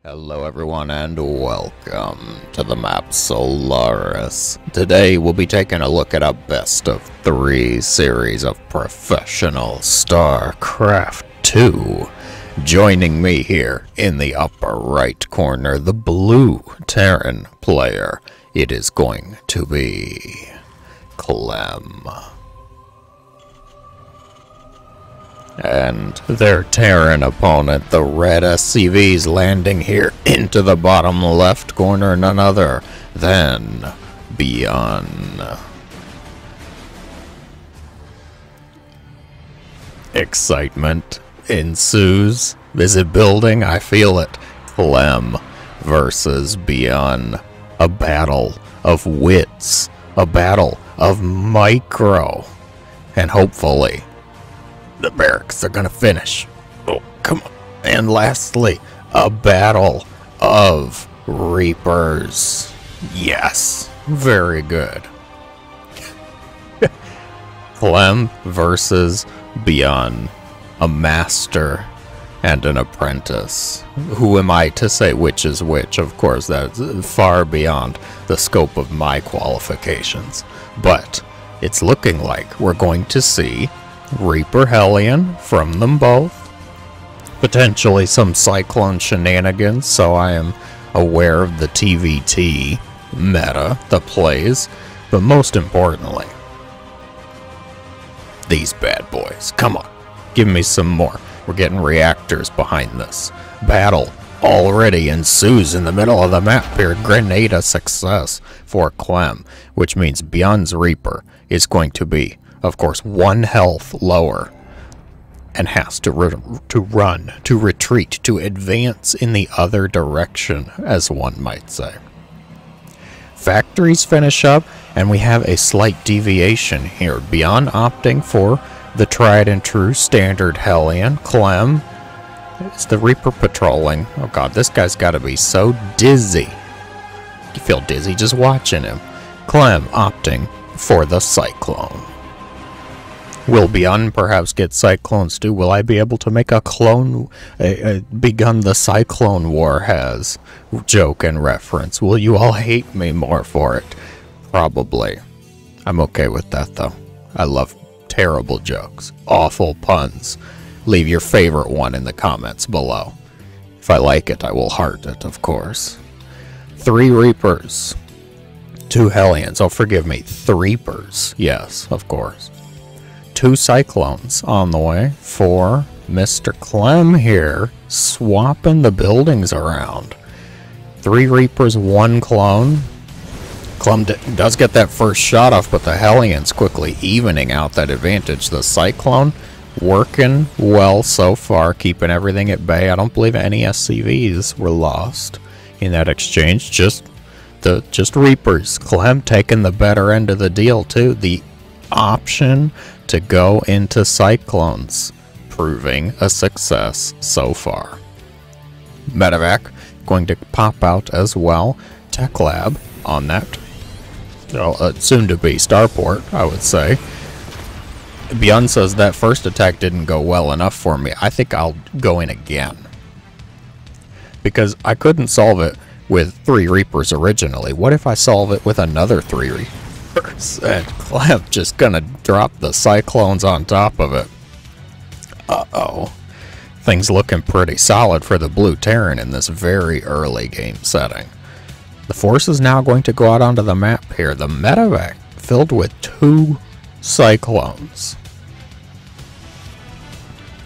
Hello everyone and welcome to the map Solaris. Today we'll be taking a look at a best of 3 series of professional StarCraft 2. Joining me here in the upper right corner, the blue Terran player, it is going to be Clem. And their Terran opponent, the red SCVs, landing here into the bottom left corner, none other than ByuN. Excitement ensues. Is it building? I feel it. Clem versus ByuN. A battle of wits. A battle of micro. And hopefully the barracks are gonna finish. Oh, come on. And lastly, a battle of Reapers. Yes, very good. Clem versus ByuN, a master and an apprentice. Who am I to say which is which? Of course, that's far beyond the scope of my qualifications. But it's looking like we're going to see Reaper Hellion from them both. Potentially some Cyclone shenanigans, so I am aware of the TvT meta, the plays. But most importantly, these bad boys. Come on, give me some more. We're getting reactors behind this. Battle already ensues in the middle of the map here. Grenada success for Clem, which means ByuN's Reaper is going to be, of course, 1 health lower and has to run, to retreat, to advance in the other direction, as one might say. Factories finish up, and we have a slight deviation here. ByuN opting for the tried and true standard Hellion. Clem is the Reaper patrolling. Oh god, this guy's got to be so dizzy. You feel dizzy just watching him. Clem opting for the Cyclone. Will ByuN perhaps get Cyclones too? Will I be able to make a clone, begun the Cyclone War has joke and reference? Will you all hate me more for it? Probably. I'm okay with that though. I love terrible jokes, awful puns. Leave your favorite one in the comments below. If I like it, I will heart it, of course. 3 Reapers, 2 Hellions. Oh, forgive me, 3 Reapers. Yes, of course. 2 Cyclones on the way for Mr. Clem here, swapping the buildings around. 3 Reapers, 1 clone. Clem does get that first shot off, but the Hellions quickly evening out that advantage. The Cyclone working well so far, keeping everything at bay. I don't believe any SCVs were lost in that exchange. Just Reapers. Clem taking the better end of the deal too. The option to go into Cyclones proving a success so far. Medevac going to pop out as well. Tech Lab on that. Soon to be Starport, I would say. ByuN says that first attack didn't go well enough for me. I think I'll go in again, because I couldn't solve it with 3 Reapers originally. What if I solve it with another 3 Reapers? And Clem just gonna drop the Cyclones on top of it. Uh-oh. Things looking pretty solid for the blue Terran in this very early game setting. The force is now going to go out onto the map here. The medevac filled with 2 Cyclones.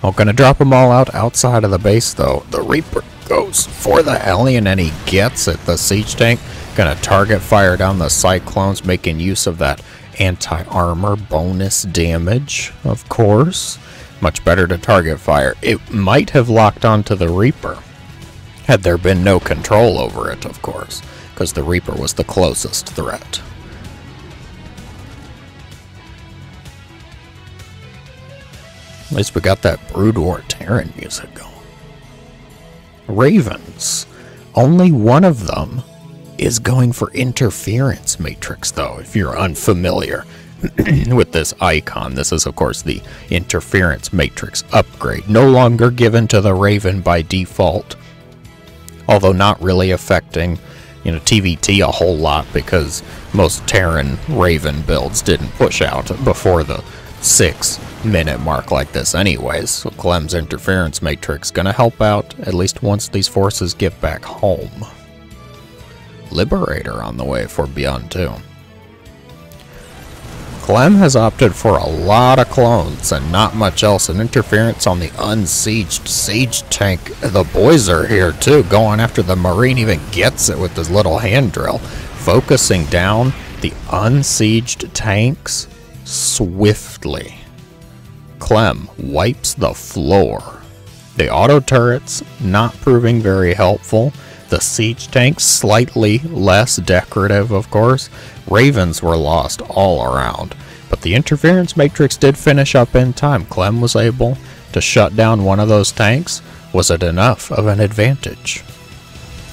I'm gonna drop them all out outside of the base though. The Reaper goes for the Hellion and he gets it. The siege tank gonna target fire down the Cyclones, making use of that anti-armor bonus damage, of course. Much better to target fire. It might have locked onto the Reaper had there been no control over it, of course, because the Reaper was the closest threat. At least we got that Brood War Terran music going. Ravens. Only one of them is going for interference matrix, though, if you're unfamiliar with this icon. This is, of course, the interference matrix upgrade. No longer given to the Raven by default. although not really affecting, you know, TvT a whole lot because most Terran Raven builds didn't push out before the 6-minute mark like this anyways. So Clem's interference matrix gonna help out at least once these forces get back home. Liberator on the way for ByuN too. Clem has opted for a lot of clones and not much else, and interference on the unsieged siege tank. The boys are here too, going after the Marine, even gets it with his little hand drill, focusing down the unsieged tanks swiftly. Clem wipes the floor. The auto turrets not proving very helpful. The siege tanks slightly less decorative, of course. Ravens were lost all around, but the interference matrix did finish up in time. Clem was able to shut down one of those tanks. Was it enough of an advantage?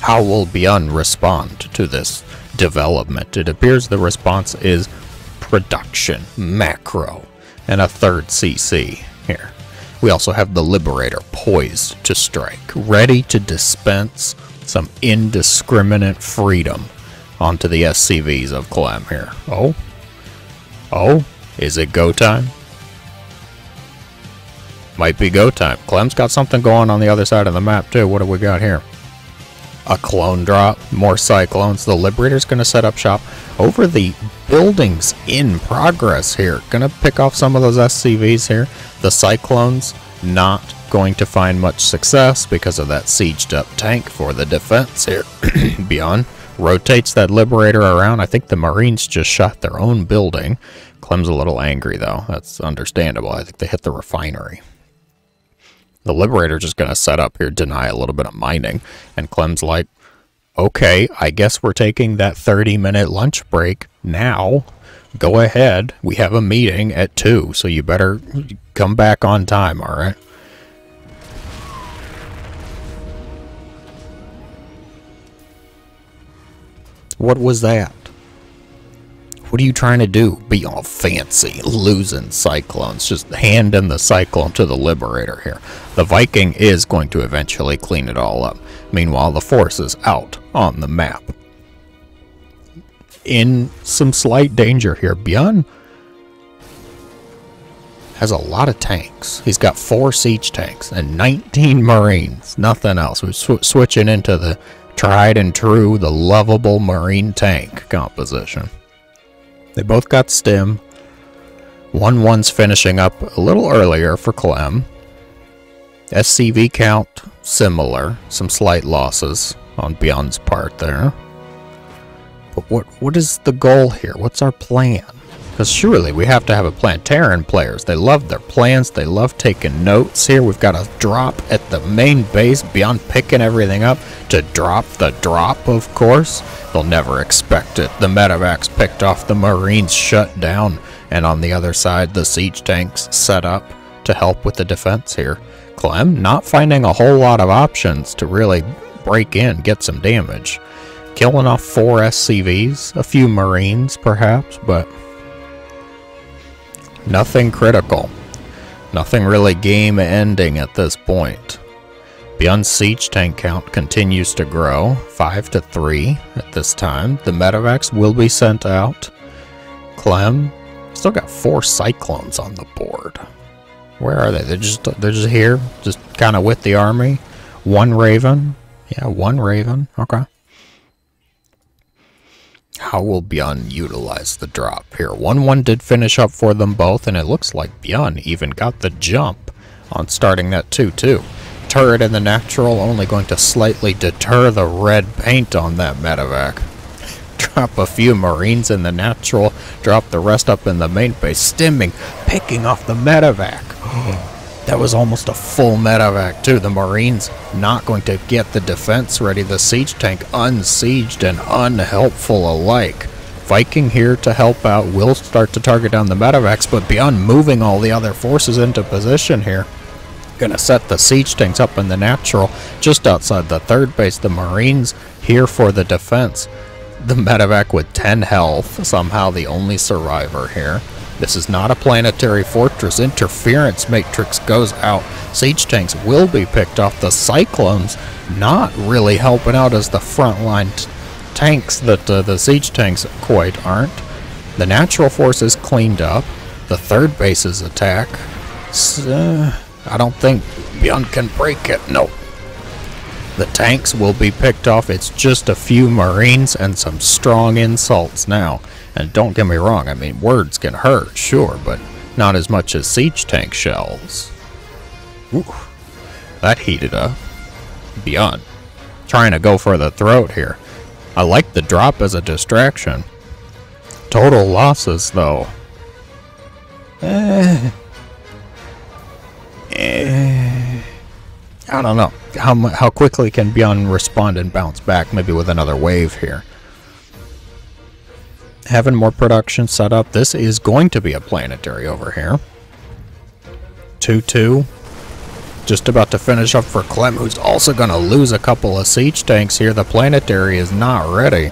How will ByuN respond to this development? It appears the response is production, macro, and a third CC here. We also have the Liberator poised to strike, ready to dispense some indiscriminate freedom onto the SCVs of Clem here. Oh, is it go time? Might be go time. Clem's got something going on the other side of the map too. What do we got here? A clone drop, more cyclones. The Liberator's going to set up shop over the buildings in progress here. Going to pick off some of those SCVs here. The cyclones not going to find much success because of that sieged up tank for the defense here. ByuN rotates that Liberator around. I think the Marines just shot their own building. Clem's a little angry though. That's understandable. I think they hit the refinery. The Liberator just going to set up here, deny a little bit of mining. And Clem's like, okay, I guess we're taking that 30-minute lunch break now. Go ahead. We have a meeting at 2, so you better come back on time, all right? What was that? What are you trying to do? Be all fancy, losing cyclones, just handing the cyclone to the Liberator here. The Viking is going to eventually clean it all up. Meanwhile, the force is out on the map. In some slight danger here. ByuN has a lot of tanks. He's got 4 siege tanks and 19 Marines. Nothing else. We're switching into the tried and true, the lovable Marine tank composition. They both got stim. 1-1's finishing up a little earlier for Clem. SCV count similar. Some slight losses on ByuN's part there. But what is the goal here? What's our plan? Because surely we have to have a plan. Terran players, they love their plans. They love taking notes here. We've got a drop at the main base. ByuN picking everything up to drop the drop, of course. They'll never expect it. The medevacs picked off, the Marines shut down, and on the other side, the siege tanks set up to help with the defense here. Clem not finding a whole lot of options to really break in, get some damage. Killing off 4 SCVs, a few Marines perhaps, but nothing critical. Nothing really game ending at this point. ByuN's siege tank count continues to grow, 5 to 3 at this time. The medevacs will be sent out. Clem still got 4 cyclones on the board. Where are they? They're just here, just kind of with the army. 1 Raven. Yeah, 1 Raven. Okay. How will ByuN utilize the drop here? 1-1 did finish up for them both, and it looks like ByuN even got the jump on starting that 2-2. Turret in the natural, only going to slightly deter the red paint on that medevac. Drop a few Marines in the natural, drop the rest up in the main base, stimming, picking off the medevac. That was almost a full medevac too. The Marines not going to get the defense ready. The siege tank unsieged and unhelpful alike. Viking here to help out, will start to target down the medevacs, but ByuN moving all the other forces into position here. Gonna set the siege tanks up in the natural just outside the third base. The Marines here for the defense. The medevac with 10 health, somehow the only survivor here. This is not a planetary fortress. Interference matrix goes out. Siege tanks will be picked off. The Cyclones not really helping out as the frontline tanks that the siege tanks quite aren't. The natural forces cleaned up. The third base's attack. I don't think ByuN can break it. No. The tanks will be picked off. It's just a few Marines and some strong insults now. And don't get me wrong, I mean, words can hurt, sure, but not as much as siege tank shells. Ooh, that heated up. ByuN trying to go for the throat here. I like the drop as a distraction. Total losses, though. I don't know. How quickly can ByuN respond and bounce back, maybe with another wave here. Having more production set up. This is going to be a planetary over here. 2-2. Just about to finish up for Clem, who's also going to lose a couple of siege tanks here. The planetary is not ready.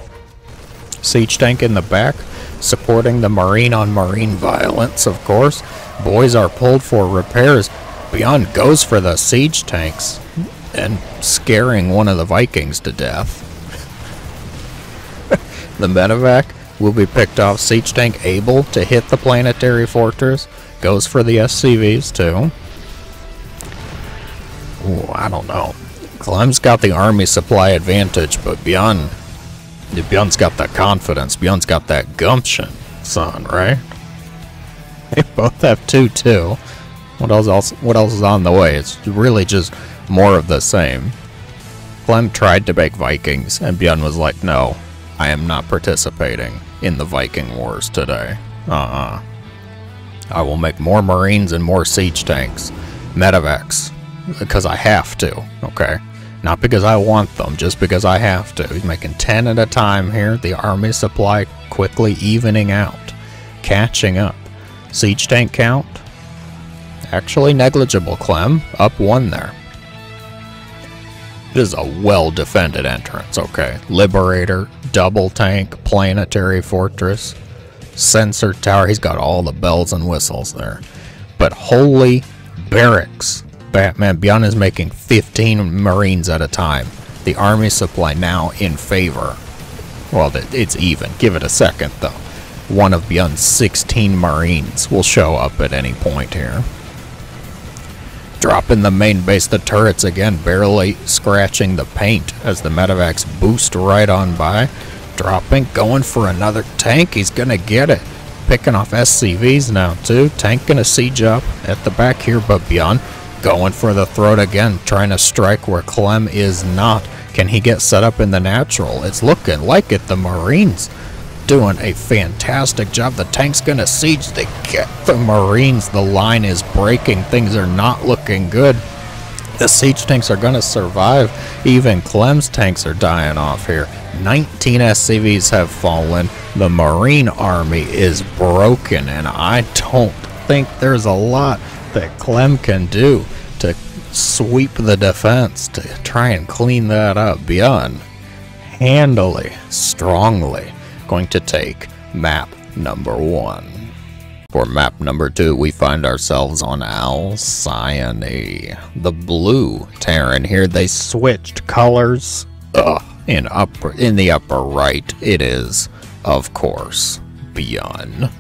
Siege tank in the back, supporting the Marine on Marine violence, of course. Boys are pulled for repairs. ByuN goes for the siege tanks and scaring one of the Vikings to death. The medevac will be picked off. Siege tank able to hit the planetary fortress. Goes for the SCVs too. Ooh, I don't know. Clem's got the army supply advantage, but ByuN's got the confidence. ByuN's got that gumption, son, right? They both have 2-2. What else is on the way? It's really just more of the same. Clem tried to make Vikings, and ByuN was like, no, I am not participating in the Viking Wars today. I will make more Marines and more siege tanks. Medevacs. Because I have to, okay? Not because I want them, just because I have to. He's making 10 at a time here. The army supply quickly evening out. Catching up. Siege tank count. Actually negligible, Clem. Up 1 there. This is a well-defended entrance, okay? Liberator, double tank, planetary fortress, sensor tower. He's got all the bells and whistles there. But holy barracks. Batman, ByuN is making 15 Marines at a time. The army supply now in favor. Well, it's even. Give it a second, though. One of ByuN's 16 Marines will show up at any point here. Dropping the main base, the turrets again barely scratching the paint as the medevacs boost right on by. Dropping, going for another tank. He's gonna get it. Picking off SCVs now too. Tank gonna siege up at the back here, but ByuN going for the throat again, trying to strike where Clem is not. Can he get set up in the natural? It's looking like it. The Marines doing a fantastic job. The tank's gonna siege. They get the Marines. The line is breaking. Things are not looking good. The siege tanks are gonna survive. Even Clem's tanks are dying off here. 19 SCVs have fallen. The Marine army is broken, and I don't think there's a lot that Clem can do to sweep the defense, to try and clean that up. ByuN handily, strongly going to take map number 1. For map number 2, we find ourselves on Alcyone. The blue Terran here. They switched colors. In the upper right, it is, of course, ByuN.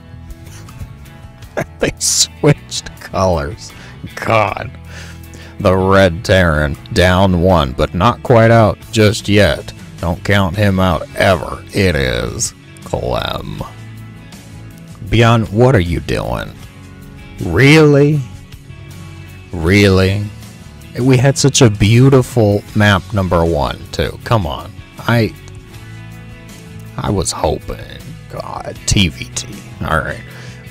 They switched colors. God. The red Terran down 1, but not quite out just yet. Don't count him out ever. It is Clem. ByuN, what are you doing? Really? Really? We had such a beautiful map number 1 too. Come on. I was hoping. God, TvT. Alright.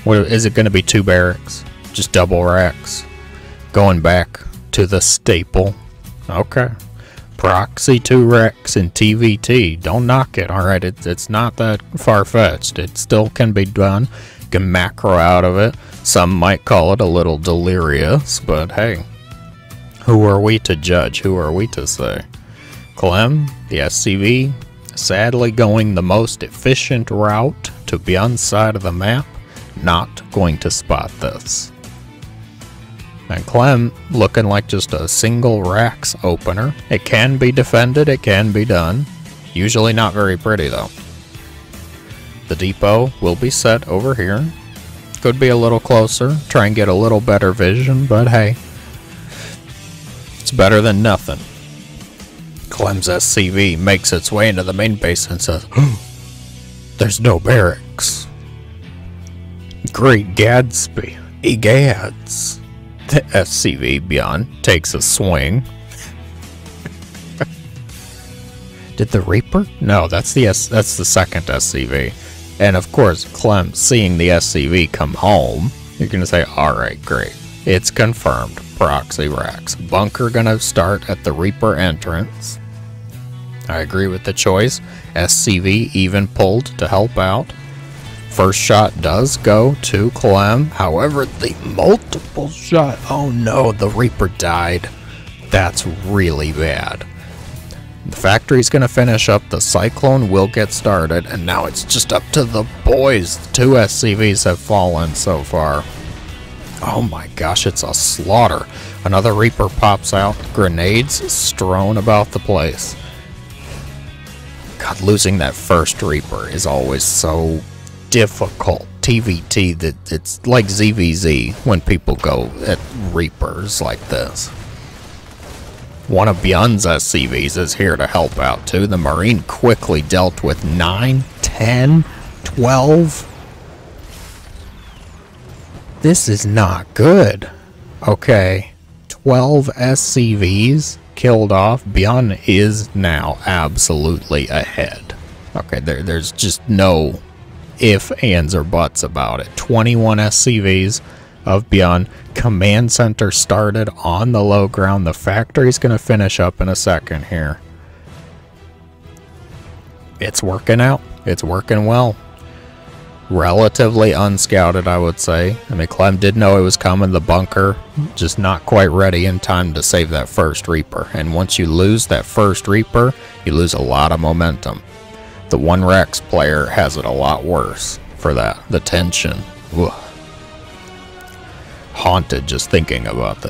What is it going to be? 2 barracks? Just double racks? Going back to the staple. Okay. Proxy 2 racks in TvT. Don't knock it. Alright, it's not that far-fetched. It still can be done. You can macro out of it. Some might call it a little delirious, but hey. Who are we to judge? Who are we to say? Clem, the SCV, sadly going the most efficient route to ByuN's side of the map. not going to spot this. And Clem looking like just a single Rax opener. It can be defended, it can be done. Usually not very pretty though. The depot will be set over here. Could be a little closer, try and get a little better vision, but hey, it's better than nothing. Clem's SCV makes its way into the main base and says, there's no barracks. Great Gadsby, egads. The SCV ByuN takes a swing. Did the Reaper? No, that's the second SCV. And of course, Clem seeing the SCV come home, you're gonna say, alright, great. It's confirmed. Proxy Rax. Bunker gonna start at the Reaper entrance. I agree with the choice. SCV even pulled to help out. First shot does go to Clem. However, the multiple shot, oh no, the Reaper died. That's really bad. The factory's gonna finish up, the Cyclone will get started, and now it's just up to the boys. 2 SCVs have fallen so far. Oh my gosh, it's a slaughter. Another Reaper pops out, grenades strewn about the place. God, losing that first Reaper is always so difficult. TvT, that it's like ZVZ when people go at Reapers like this. One of ByuN's SCVs is here to help out too. The Marine quickly dealt with 9, 10, 12. This is not good. Okay, 12 SCVs killed off. ByuN is now absolutely ahead. Okay, there's just no ifs, ands, or buts about it. 21 SCVs of ByuN. Command center started on the low ground. The factory's going to finish up in a second here. It's working out. It's working well. Relatively unscouted, I would say. I mean, Clem did know it was coming. The bunker just not quite ready in time to save that first Reaper. And once you lose that first Reaper, you lose a lot of momentum. The one Rex player has it a lot worse for that. The tension. Ugh. Haunted just thinking about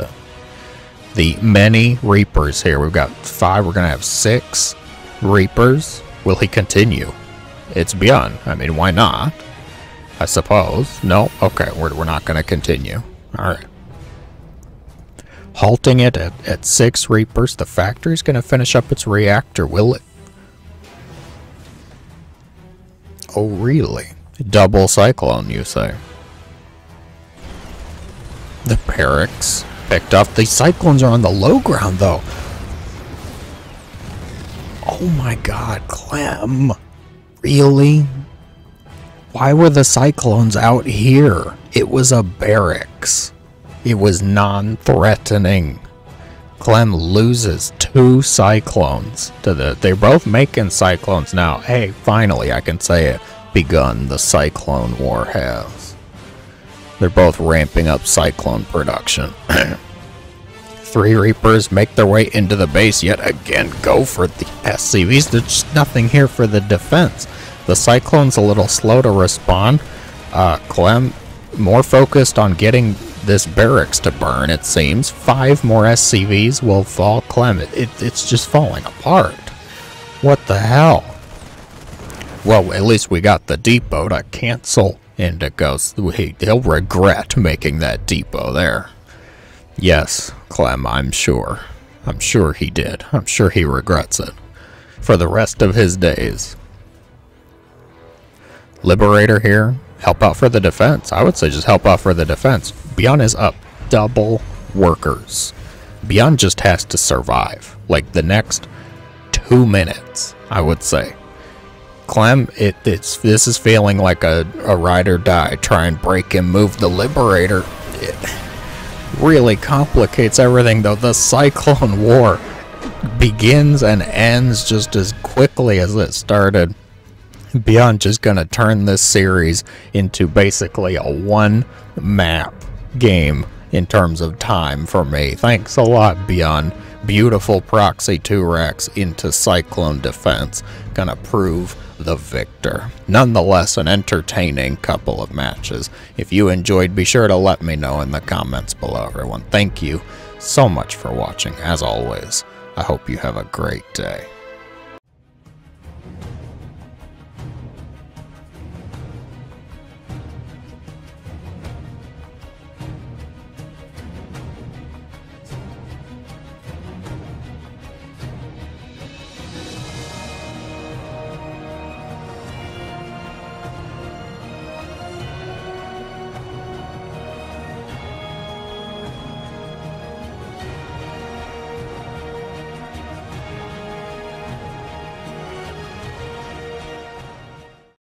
the many Reapers here. We've got 5. We're going to have 6 Reapers. Will he continue? It's ByuN. I mean, why not? I suppose. No? Okay, we're not going to continue. Alright. Halting it at 6 Reapers. The factory's going to finish up its reactor, will it? Oh, really? Double Cyclone, you say? The barracks picked up. The Cyclones are on the low ground, though. Oh my god, Clem. Really? Why were the Cyclones out here? It was a barracks. It was non-threatening. Clem loses 2 Cyclones to they're both making Cyclones now. Hey, finally, I can say it. Begun the Cyclone War has. They're both ramping up Cyclone production. 3 Reapers make their way into the base yet again. Go for the SCVs. There's just nothing here for the defense. The Cyclone's a little slow to respond. Clem more focused on getting this barracks to burn, it seems. 5 more SCVs will fall. Clem, it's just falling apart. What the hell? Well, at least we got the depot to cancel Indigos. He'll regret making that depot there. Yes, Clem, I'm sure. I'm sure he did. I'm sure he regrets it for the rest of his days. Liberator here. Help out for the defense. I would say just help out for the defense. ByuN is up. Double workers. ByuN just has to survive. Like the next 2 minutes, I would say. Clem, this is feeling like a ride or die. Try and break and move the Liberator. It really complicates everything, though. The Cyclone War begins and ends just as quickly as it started. ByuN just gonna turn this series into basically a 1-map game in terms of time for me. Thanks a lot, ByuN. beautiful proxy 2-racks into Cyclone defense. Gonna prove the victor. Nonetheless, an entertaining couple of matches. If you enjoyed, be sure to let me know in the comments below, everyone. Thank you so much for watching. As always, I hope you have a great day.